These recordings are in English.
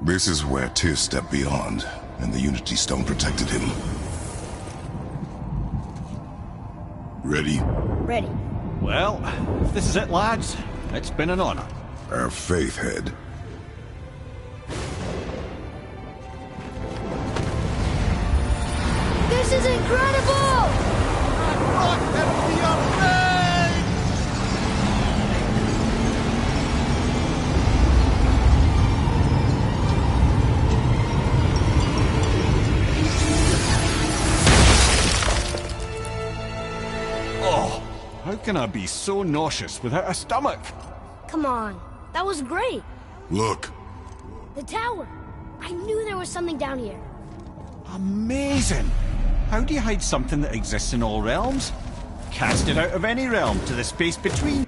This is where Tyr stepped beyond, and the Unity Stone protected him. Ready? Ready. Well, if this is it, lads, it's been an honor. Our faith head. This is incredible! Oh, how can I be so nauseous without a stomach? Come on, that was great. Look. The tower. I knew there was something down here. Amazing! How do you hide something that exists in all realms? Cast it out of any realm to the space between.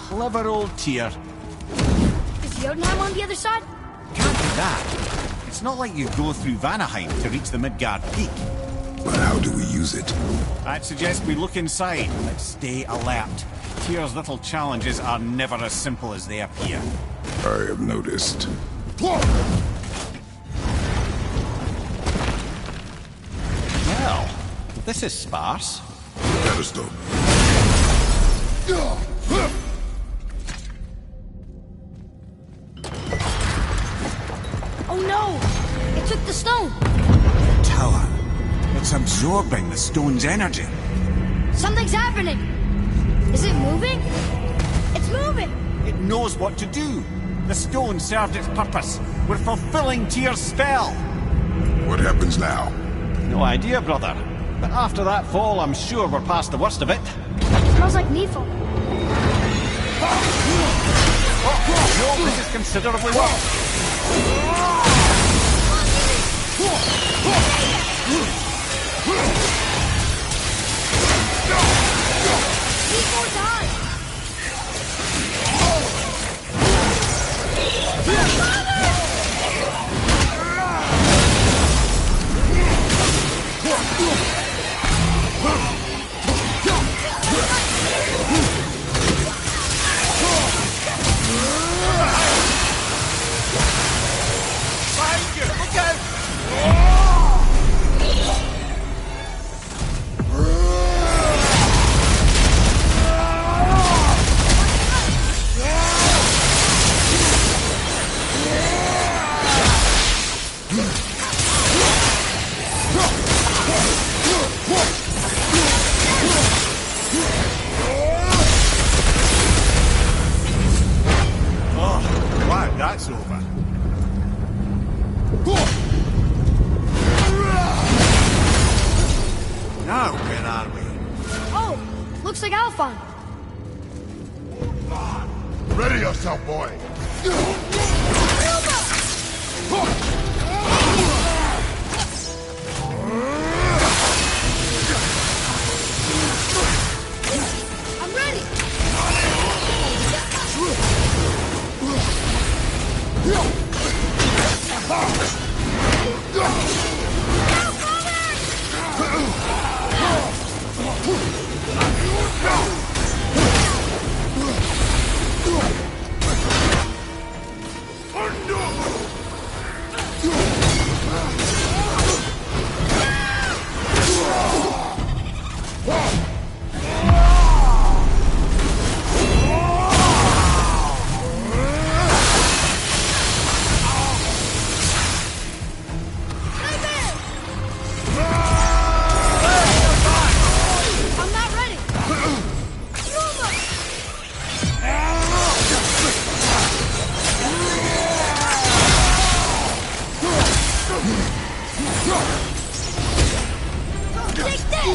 Clever old Tyr. Is Jotunheim on the other side? Can't do that. It's not like you go through Vanaheim to reach the Midgard Peak. But how do we use it? I'd suggest we look inside, but stay alert. Tyr's little challenges are never as simple as they appear. I have noticed. Well, this is sparse. Pedestal. Oh no! It took the stone! The tower. It's absorbing the stone's energy. Something's happening! Is it moving? It's moving! It knows what to do. The stone served its purpose. We're fulfilling Tyr's spell. What happens now? No idea, brother. But after that fall, I'm sure we're past the worst of it. Smells like Nifl. No, this is considerably worse. Need more time! Behind you! Look out! Oh, wow, that's over. Now, where are we? Oh! Looks like Alphon! Ready yourself, boy! I'm ready! I'm not ready! Take this!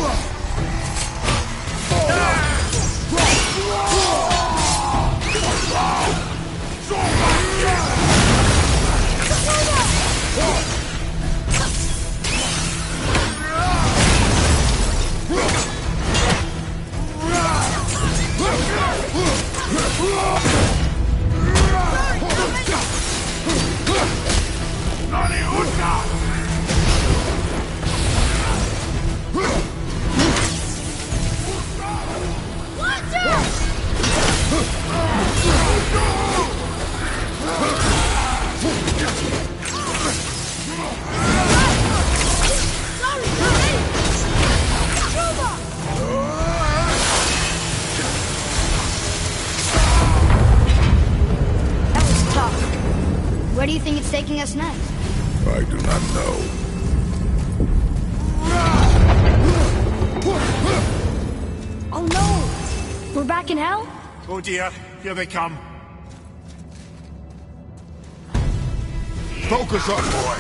taking us next? I do not know. Oh no! We're back in hell? Oh dear, here they come. Focus up, boy!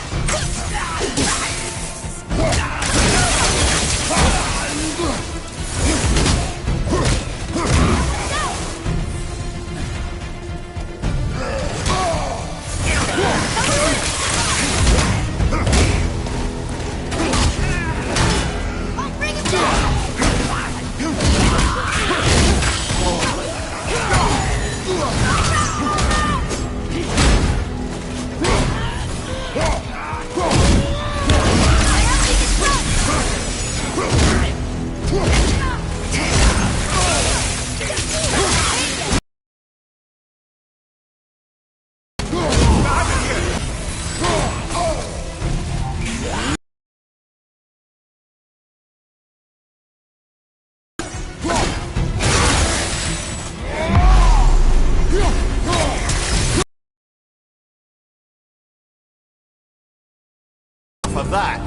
For that.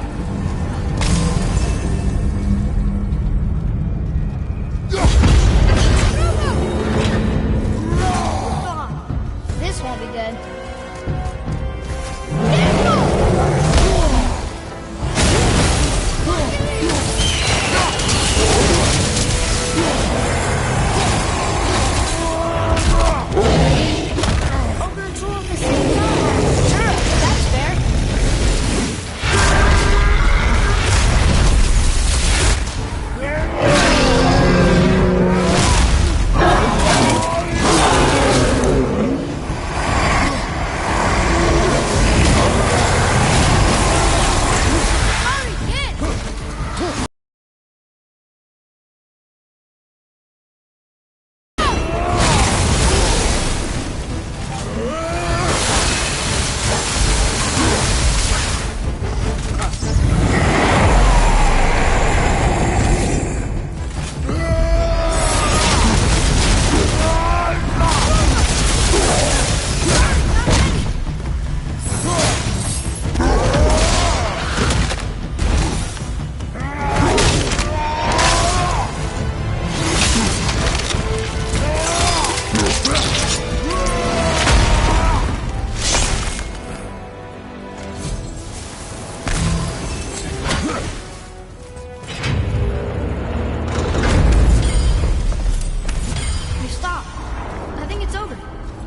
This won't be good. Over the tool at the same time? Sure, that's fair.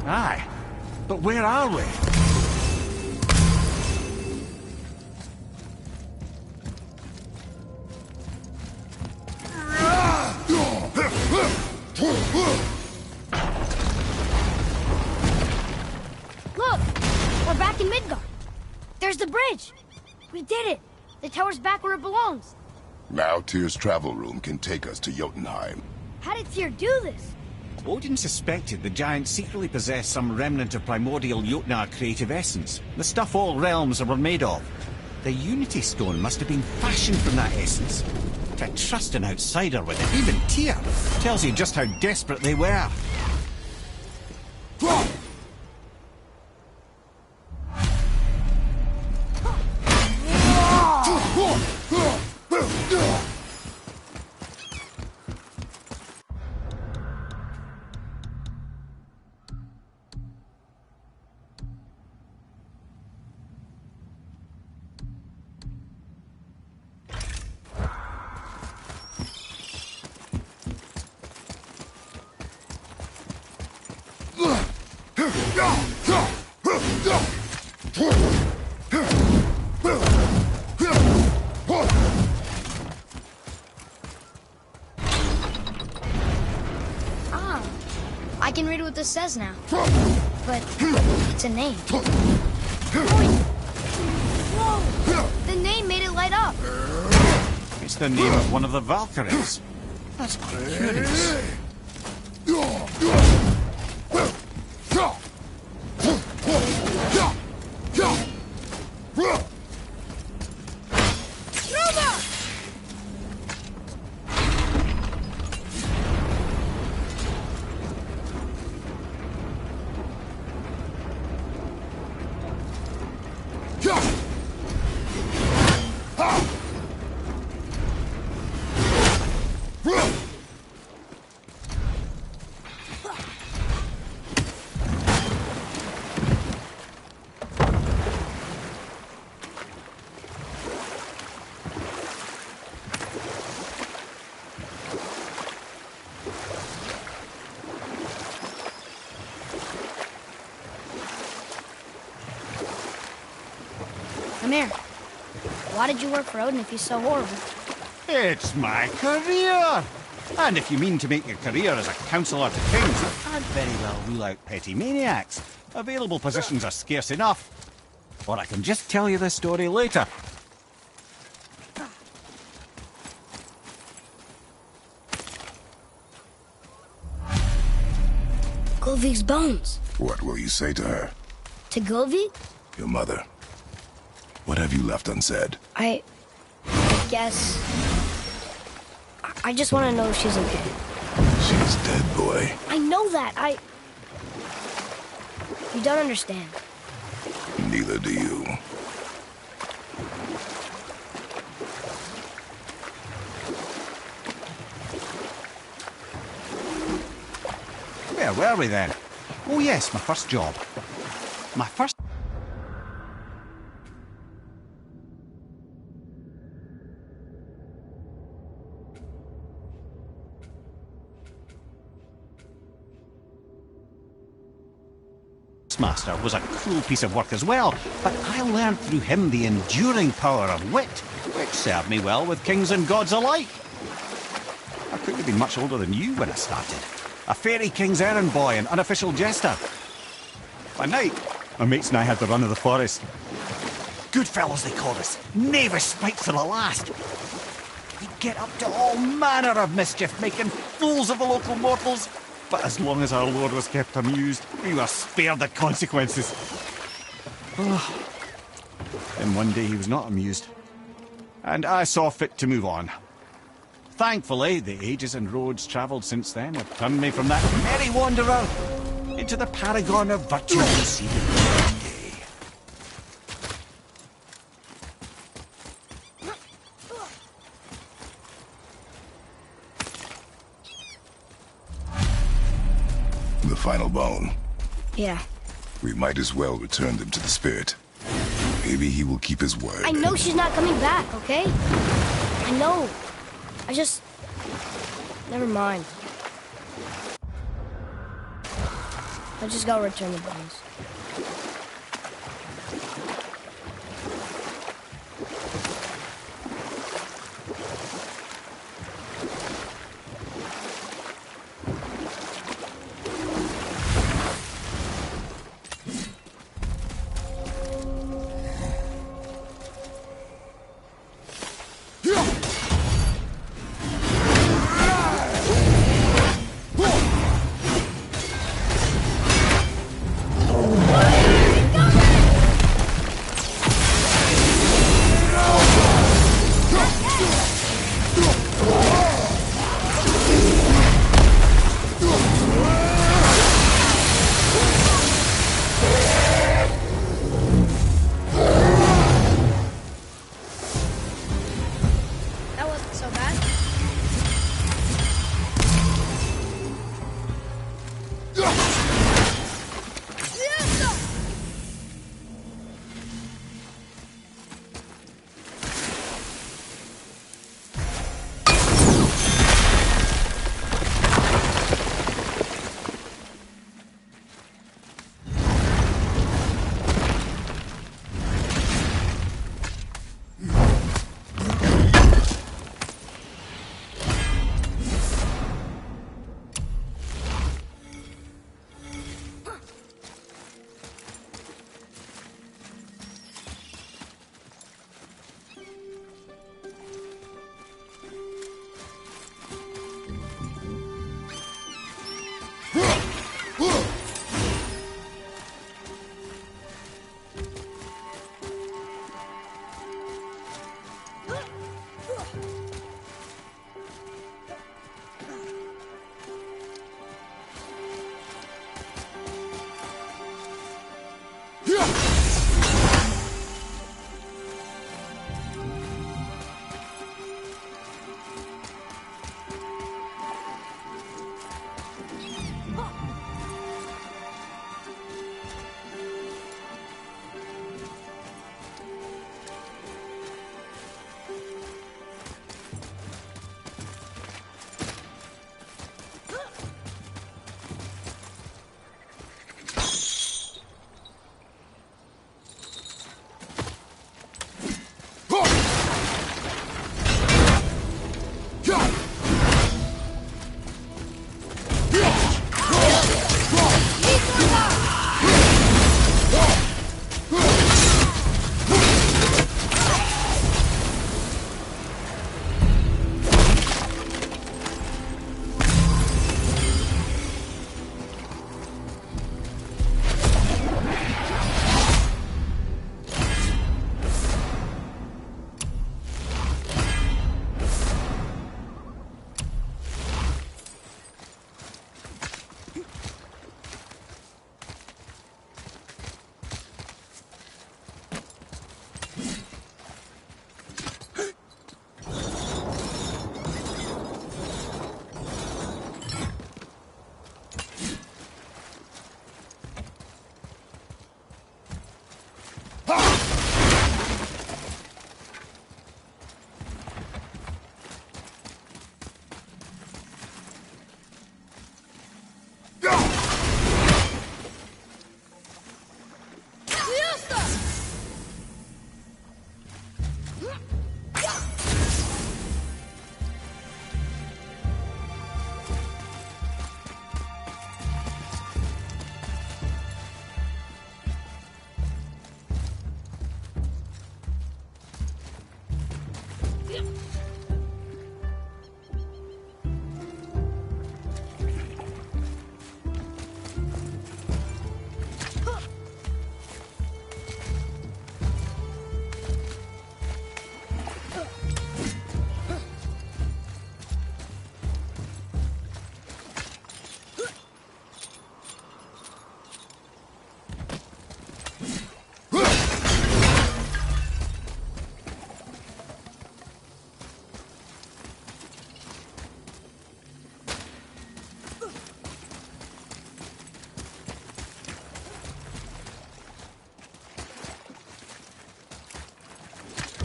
Aye. But where are we? Look! We're back in Midgard. There's the bridge. We did it. The tower's back where it belongs. Now Tyr's travel room can take us to Jotunheim. How did Tyr do this? Odin suspected the giant secretly possessed some remnant of primordial Jotnar creative essence, the stuff all realms were made of. The Unity Stone must have been fashioned from that essence. To trust an outsider with it, even Tyr, tells you just how desperate they were. I can read what this says now. But it's a name. Whoa! The name made it light up. It's the name of one of the Valkyries. That's quite curious. Why did you work for Odin if he's so horrible? It's my career! And if you mean to make your career as a counsellor to kings, you can't very well rule out petty maniacs. Available positions are scarce enough. Or I can just tell you the story later. Govig's bones. What will you say to her? To Govig? Your mother. What have you left unsaid? I guess... I just want to know if she's okay. She's dead, boy. I know that. You don't understand. Neither do you. Where were we then? Oh yes, my first job. My first... master was a cruel piece of work as well, but I learned through him the enduring power of wit, which served me well with kings and gods alike. I couldn't have been much older than you when I started. A fairy king's errand boy and unofficial jester. By night, my mates and I had the run of the forest. Good fellows they called us, knavish spikes to the last. We'd get up to all manner of mischief, making fools of the local mortals. But as long as our lord was kept amused, we were spared the consequences. Then one day he was not amused, and I saw fit to move on. Thankfully, the ages and roads travelled since then have turned me from that merry wanderer into the paragon of virtue and secret. The final bone. Yeah. We might as well return them to the spirit. Maybe he will keep his word. I know she's not coming back, okay? I know. I just... Never mind. I just gotta return the bones.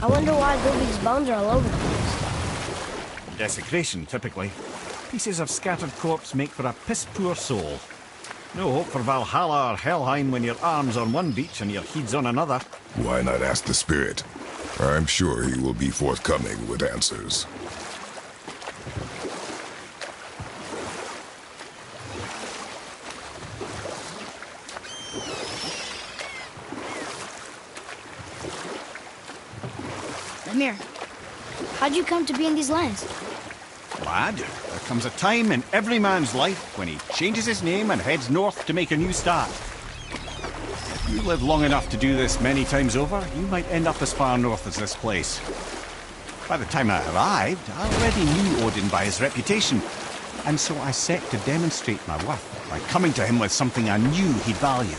I wonder why Gulvig's bones are all over the place. Desecration, typically. Pieces of scattered corpse make for a piss-poor soul. No hope for Valhalla or Helheim when your arm's on one beach and your head's on another. Why not ask the spirit? I'm sure he will be forthcoming with answers. Lemire, how'd you come to be in these lands? Lad, there comes a time in every man's life when he changes his name and heads north to make a new start. If you live long enough to do this many times over, you might end up as far north as this place. By the time I arrived, I already knew Odin by his reputation, and so I set to demonstrate my worth by coming to him with something I knew he'd value.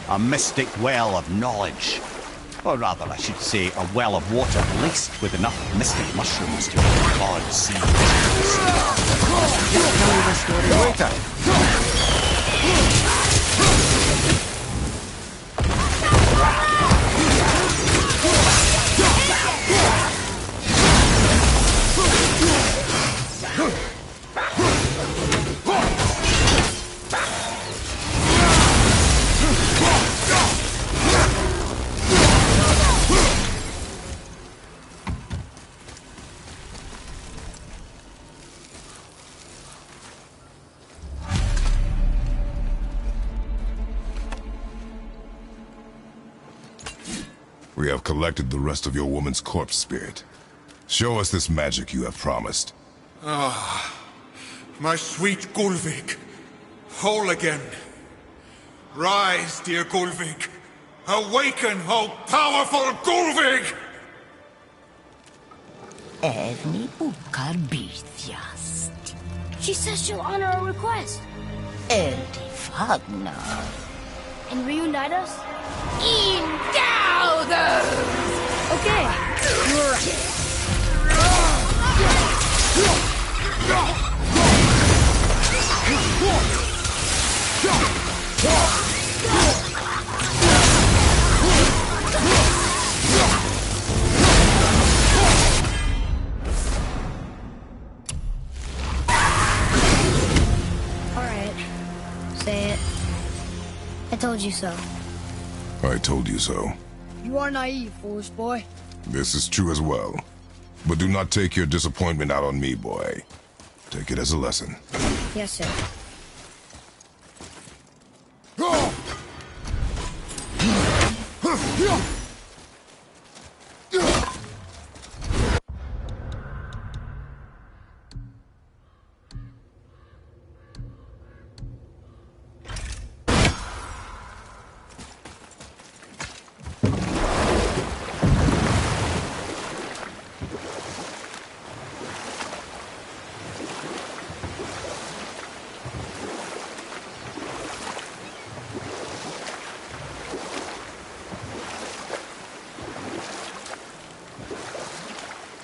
A mystic well of knowledge. Or rather, I should say, a well of water laced with enough mystic mushrooms to make God see. I'll tell you this story later. We have collected the rest of your woman's corpse spirit. Show us this magic you have promised. My sweet Gulvig. Whole again. Rise, dear Gulvig. Awaken, O powerful Gulvig! Erni bukar bitjast. She says she'll honor our request. Erdi fagnar. And reunite us? Okay, you're right. All right, say it. I told you so. I told you so. You are naive, foolish boy. This is true as well. But do not take your disappointment out on me, boy. Take it as a lesson. Yes, sir.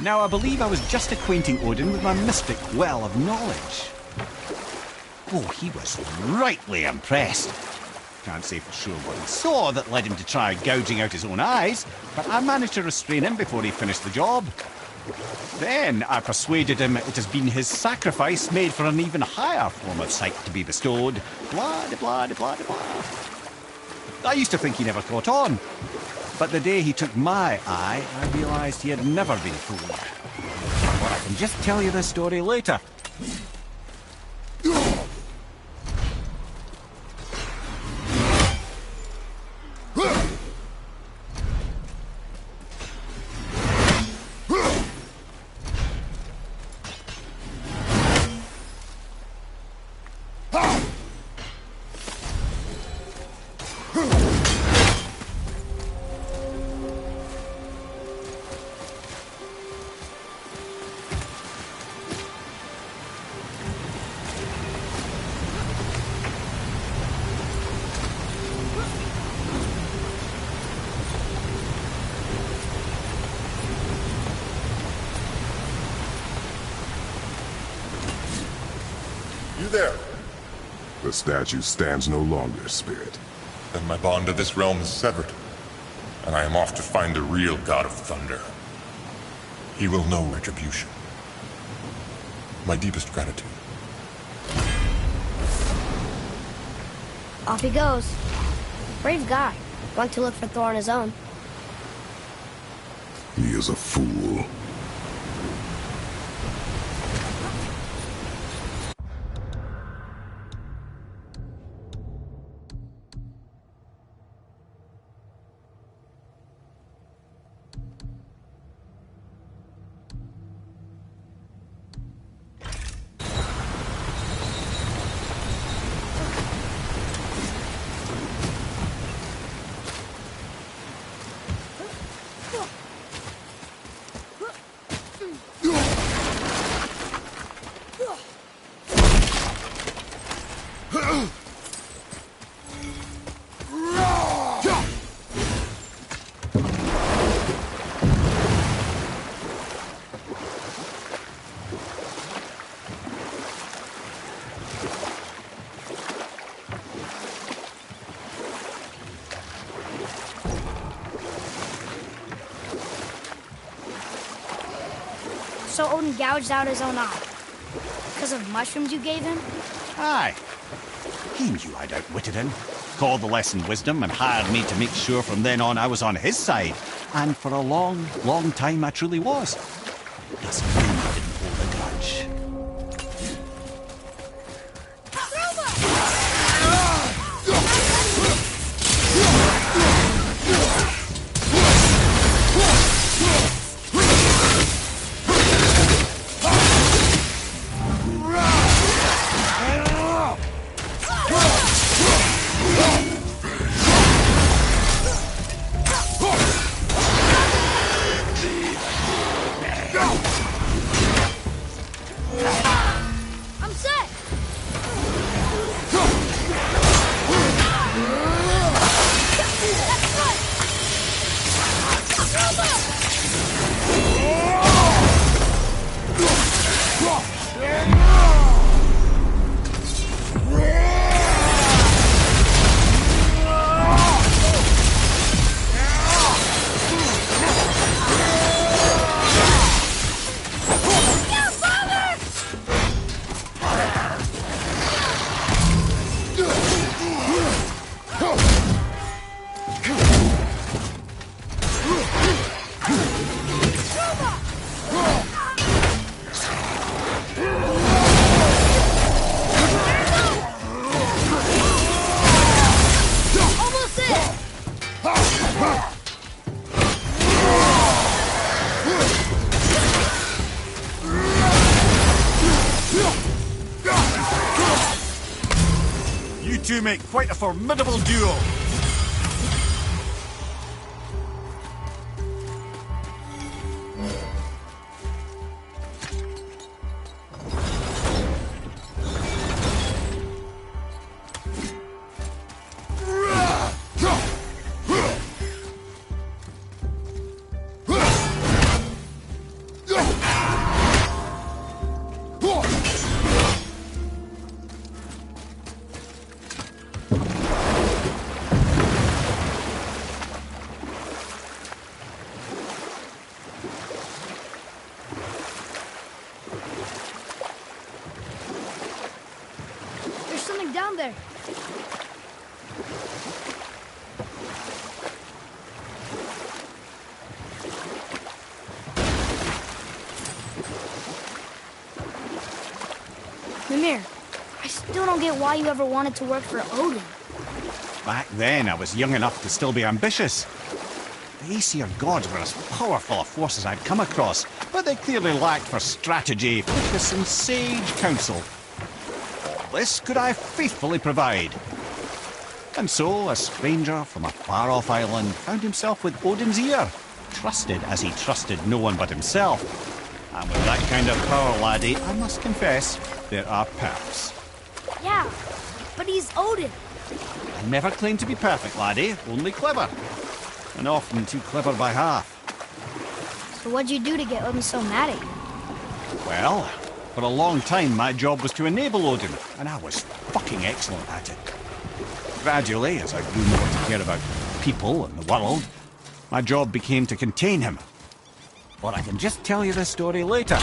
Now, I believe I was just acquainting Odin with my mystic well of knowledge. Oh, he was rightly impressed. Can't say for sure what he saw that led him to try gouging out his own eyes, but I managed to restrain him before he finished the job. Then I persuaded him it has been his sacrifice made for an even higher form of sight to be bestowed. Blah, de blah, de blah, de blah. I used to think he never caught on. But the day he took my eye, I realized he had never been fooled. But I can just tell you this story later. You there? The statue stands no longer, Spirit. Then my bond to this realm is severed, and I am off to find the real God of Thunder. He will know retribution. My deepest gratitude. Off he goes. Brave guy. Going to look for Thor on his own. He is a fool. So Odin gouged out his own eye. Because of mushrooms you gave him? Aye. He knew I'd outwitted him, called the lesson wisdom, and hired me to make sure from then on I was on his side. And for a long, long time I truly was. Doesn't mean I didn't hold a grudge. I'm set! You two make quite a formidable duo. There's something down there. Mimir, I still don't get why you ever wanted to work for Odin. Back then, I was young enough to still be ambitious. The Aesir gods were as powerful a force as I'd come across, but they clearly lacked for strategy, focus, and sage counsel. All this could I faithfully provide. And so, a stranger from a far-off island found himself with Odin's ear, trusted as he trusted no one but himself. And with that kind of power, laddie, I must confess, there are perks. Yeah, but he's Odin. I never claimed to be perfect, laddie, only clever. And often too clever by half. So what'd you do to get Odin so mad at you? Well, for a long time my job was to enable Odin, and I was fucking excellent at it. Gradually, as I grew more to care about people and the world, my job became to contain him. Or I can just tell you the story later.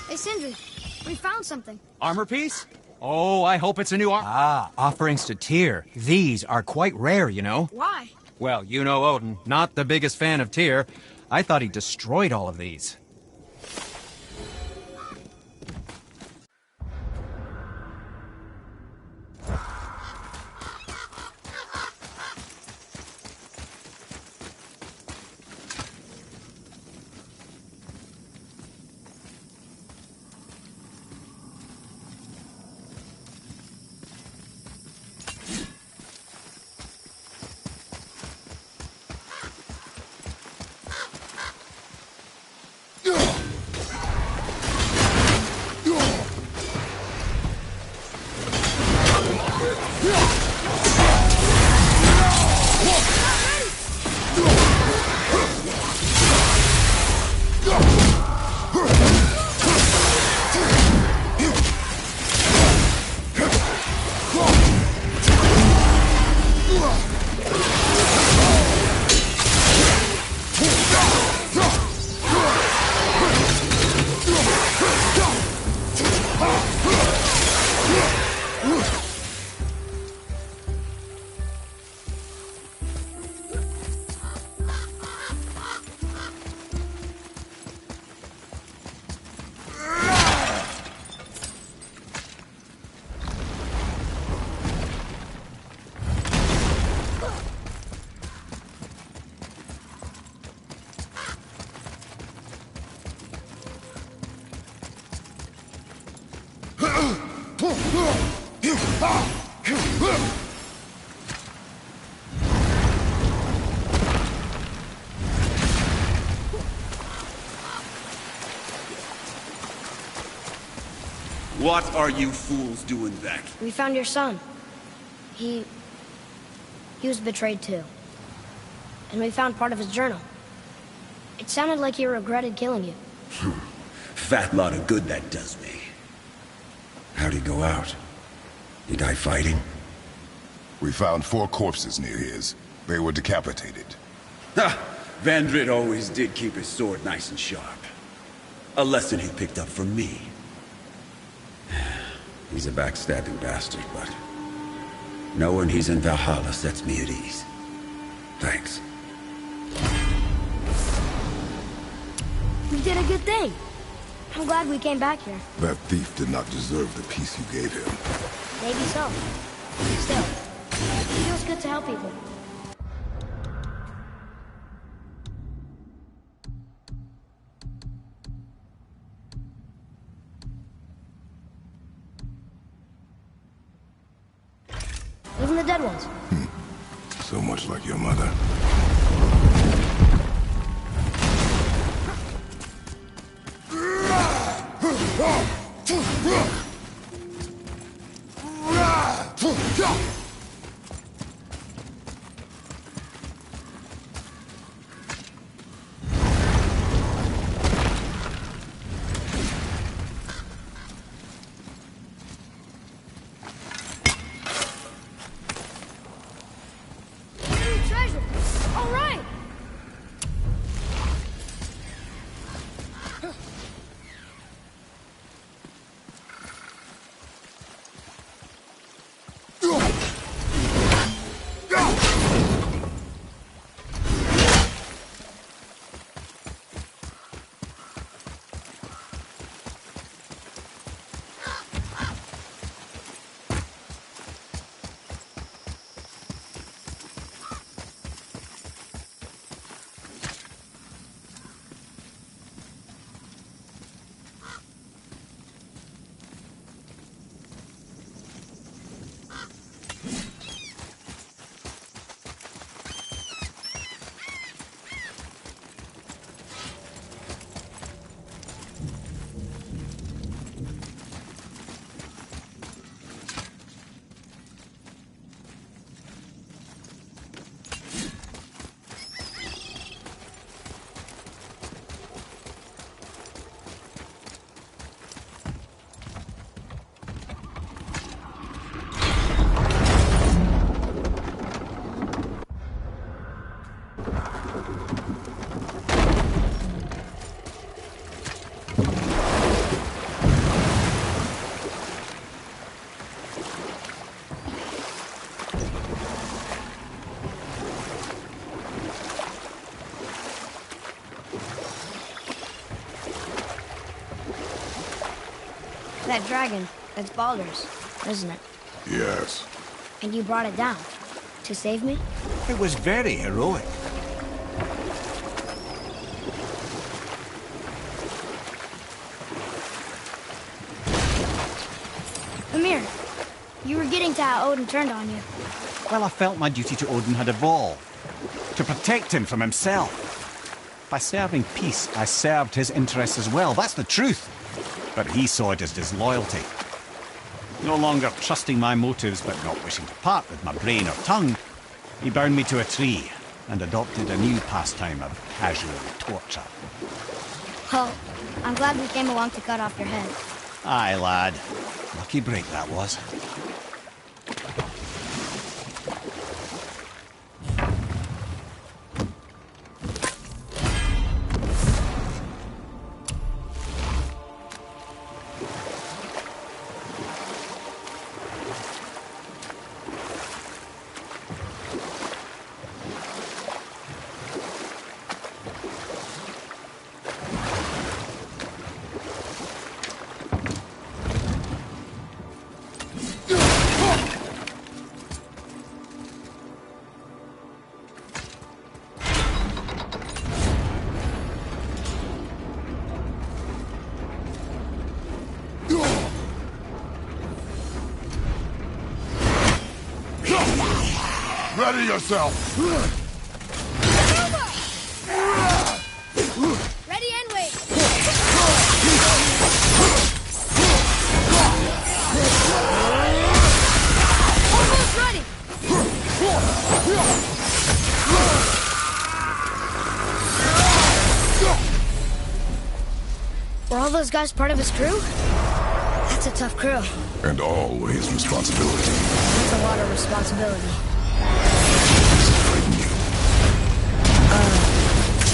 Hey, Sindri, we found something. Armor piece? Oh, I hope it's a new offerings to Tyr. These are quite rare, you know. Why? Well, you know Odin, not the biggest fan of Tyr. I thought he destroyed all of these. What are you fools doing back? We found your son. He was betrayed too. And we found part of his journal. It sounded like he regretted killing you. Fat lot of good that does me. How'd he go out? He die fighting? We found 4 corpses near his. They were decapitated. Ha! Vandrit always did keep his sword nice and sharp. A lesson he picked up from me. He's a backstabbing bastard, but knowing he's in Valhalla sets me at ease. Thanks. We did a good thing. I'm glad we came back here. That thief did not deserve the peace you gave him. Maybe so. Still, it feels good to help people. Even the dead ones. So much like your mother. Treasure! that dragon. That's Baldur's, isn't it? Yes. And you brought it down. To save me? It was very heroic. Mimir, you were getting to how Odin turned on you. Well, I felt my duty to Odin had evolved. To protect him from himself. By serving peace, I served his interests as well. That's the truth. But he saw it as disloyalty. No longer trusting my motives, but not wishing to part with my brain or tongue, he bound me to a tree and adopted a new pastime of casual torture. Well, I'm glad we came along to cut off your head. Aye, lad. Lucky break that was. Ready yourself! Ready and wait! Almost ready! Were all those guys part of his crew? That's a tough crew. And always responsibility. That's a lot of responsibility.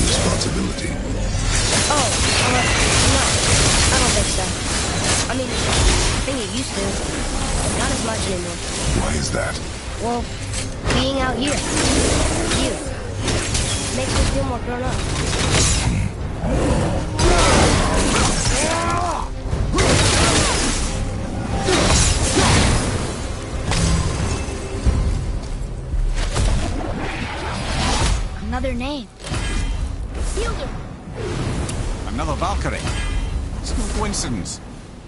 Responsibility. Oh, no. I don't think so. I mean, I think it used to. But not as much anymore. Why is that? Well, being out here. You. Makes me feel more grown up. Another name. Fielder. Another Valkyrie. It's no coincidence.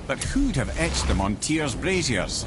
But who'd have etched them on Tyr's braziers?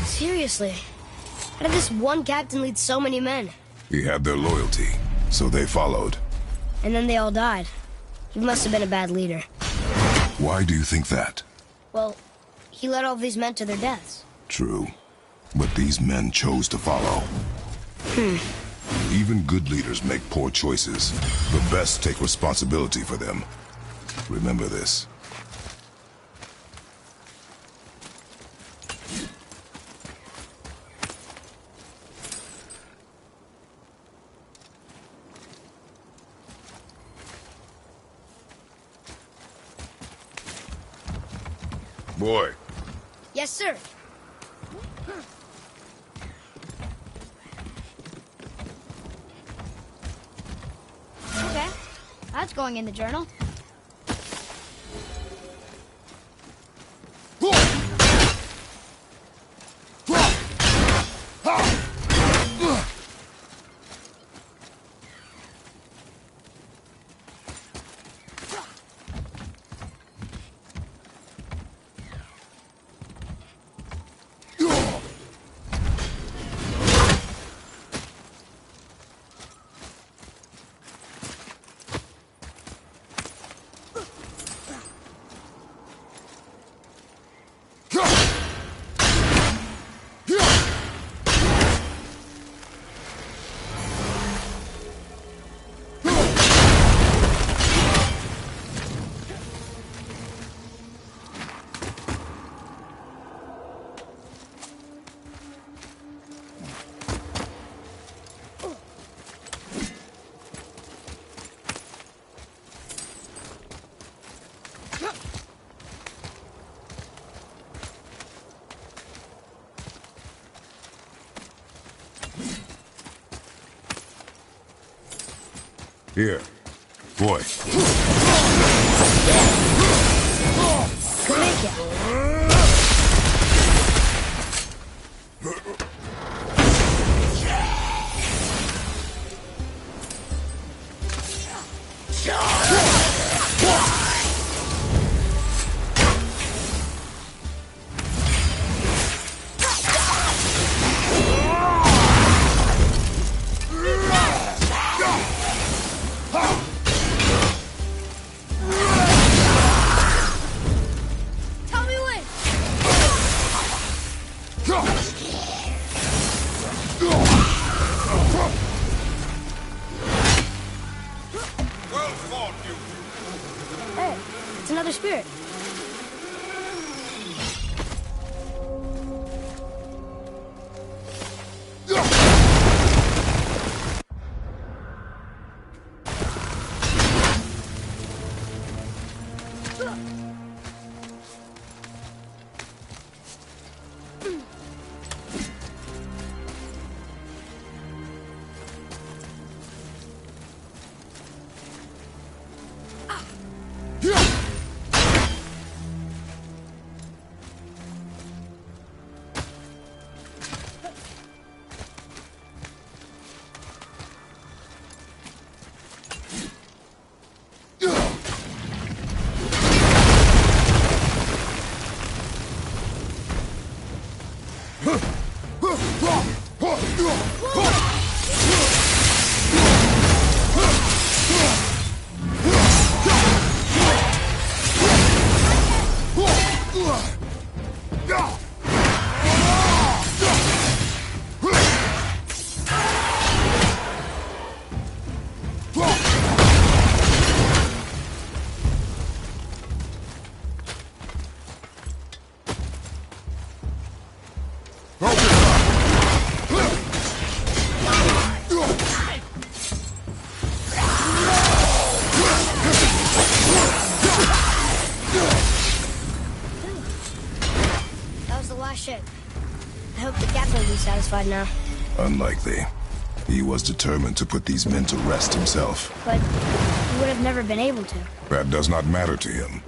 Seriously, how did this one captain lead so many men? He had their loyalty, so they followed. And then they all died. He must have been a bad leader. Why do you think that? Well, he led all these men to their deaths. True. But these men chose to follow. Even good leaders make poor choices. The best take responsibility for them. Remember this. Boy. Yes, sir. That's going in the journal. Here. Boy. Tell me when! Well fought, you. Hey, it's another spirit. That was the last ship. I hope the captain will be satisfied now. Unlikely. He was determined to put these men to rest himself. But he would have never been able to. That does not matter to him.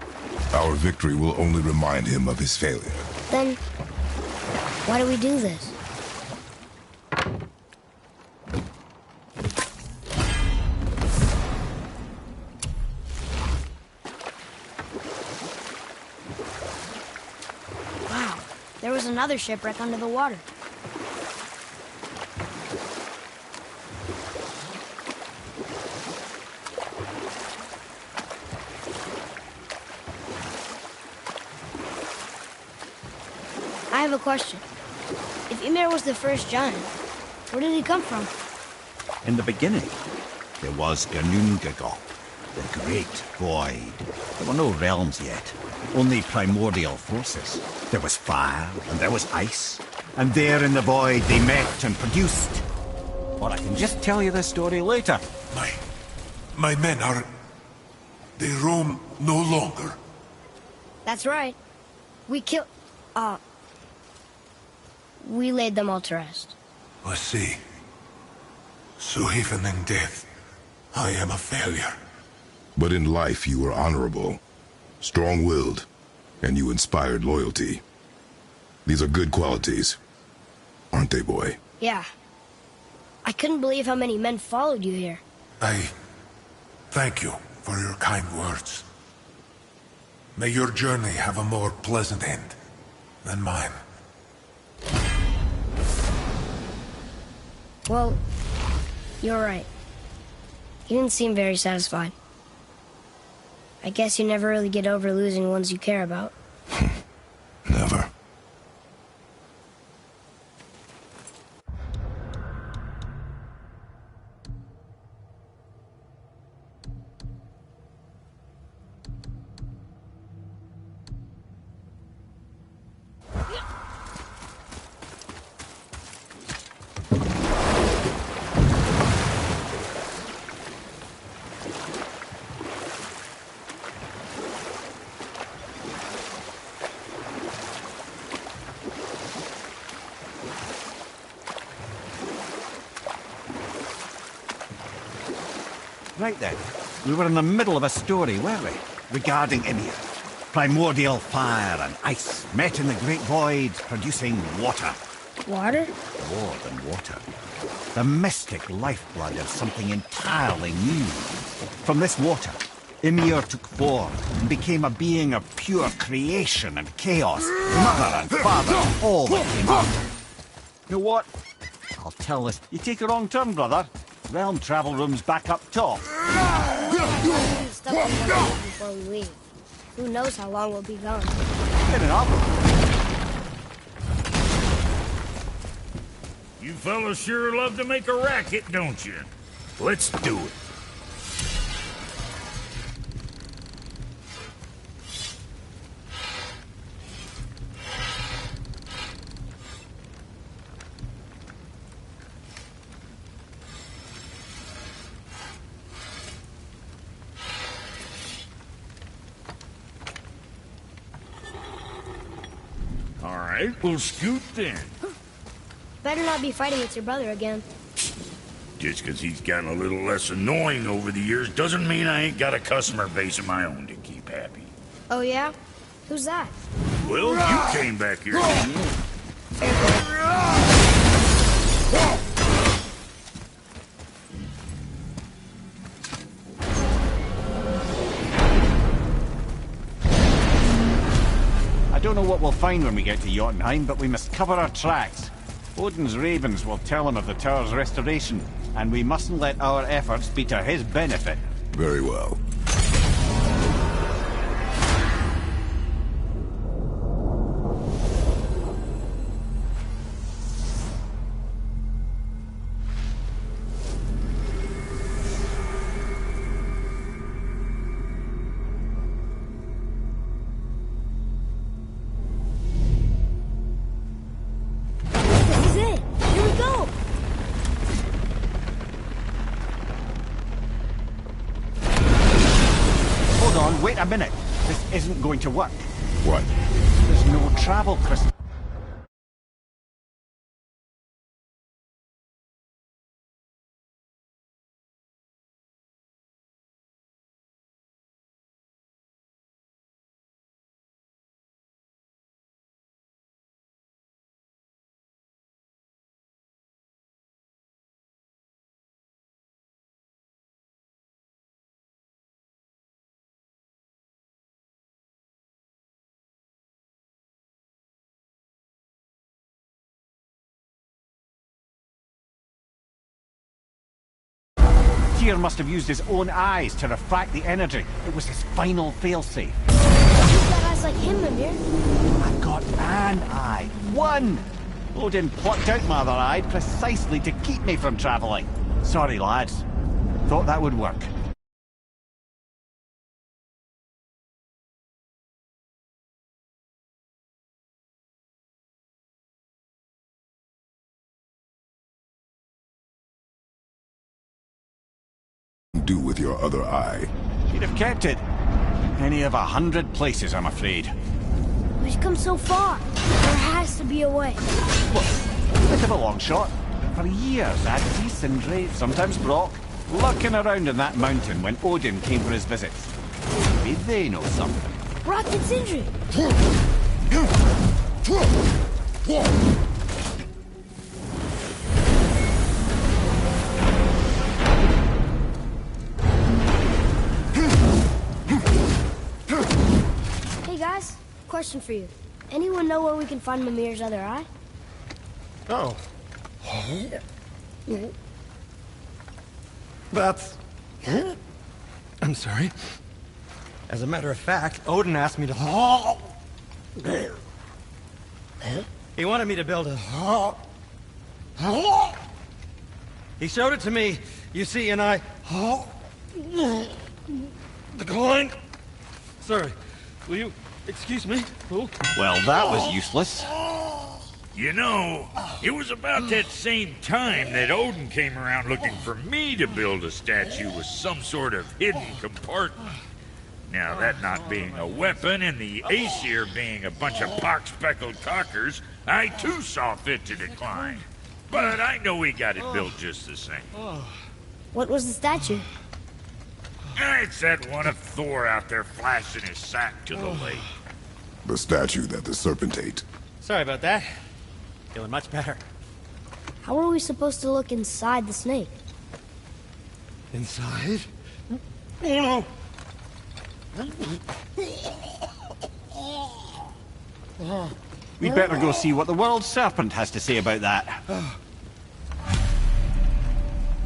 Our victory will only remind him of his failure. Then, why do we do this? Wow, there was another shipwreck under the water. I have a question. If Ymir was the first giant, where did he come from? In the beginning, there was Ginnungagap, the Great Void. There were no realms yet, only primordial forces. There was fire, and there was ice. And there in the void they met and produced. Or I can just tell you the story later. My men are... They roam no longer. That's right. We killed... we laid them all to rest. I see. So even in death, I am a failure. But in life you were honorable, strong-willed, and you inspired loyalty. These are good qualities, aren't they, boy? Yeah. I couldn't believe how many men followed you here. I thank you for your kind words. May your journey have a more pleasant end than mine. Well, you're right. You didn't seem very satisfied. I guess you never really get over losing ones you care about. Never. Right then, we were in the middle of a story, weren't we? Regarding Ymir. Primordial fire and ice met in the great void, producing water. Water? More than water. The mystic lifeblood of something entirely new. From this water, Ymir took form and became a being of pure creation and chaos. Mother and father, all that came after. You know what? I'll tell this. You take a wrong turn, brother. Realm travel room's back up top. Stuff before we leave. Who knows how long we'll be gone? Fair enough. You fellas sure love to make a racket, don't you? Let's do it. All right, we'll scoot then. Better not be fighting with your brother again. Just 'cause he's gotten a little less annoying over the years doesn't mean I ain't got a customer base of my own to keep happy. Oh yeah? Who's that? Well, you came back here, didn't you? I don't know what we'll find when we get to Jotunheim, but we must cover our tracks. Odin's ravens will tell him of the tower's restoration, and we mustn't let our efforts be to his benefit. Very well. This is it! Here we go! Hold on, wait a minute. This isn't going to work. What? There's no travel crystal. Tyr must have used his own eyes to refract the energy. It was his final failsafe. Who's got eyes like him, Ymir? I've got an eye. One! Odin plucked out my other eye precisely to keep me from travelling. Sorry, lads. Thought that would work. Do with your other eye. She'd have kept it. Any of 100 places, I'm afraid. We've come so far. There has to be a way. Look, bit of a long shot. For years, I'd see Sindri, sometimes Brock, lurking around in that mountain when Odin came for his visit. Maybe they know something. Rock and Sindri! Hey guys, question for you. Anyone know where we can find Mimir's other eye? Oh. That's... I'm sorry. As a matter of fact, Odin asked me to... He wanted me to build a... He showed it to me, you see, and I... Declined. Sorry. Will you excuse me? Oh. Well, that was useless. You know, it was about that same time that Odin came around looking for me to build a statue with some sort of hidden compartment. Now, that not being a weapon and the Aesir being a bunch of pock-speckled cockers, I too saw fit to decline. But I know we got it built just the same. What was the statue? It's that one of Thor out there flashing his sack to the lake. The statue that the serpent ate. Sorry about that. Feeling much better. How are we supposed to look inside the snake? Inside? Oh no! We'd better go see what the world serpent has to say about that.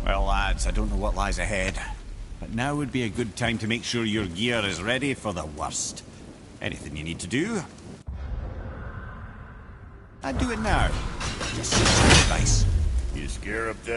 Well, lads, I don't know what lies ahead, but now would be a good time to make sure your gear is ready for the worst. Anything you need to do? I'd do it now. Just some advice. You scare up that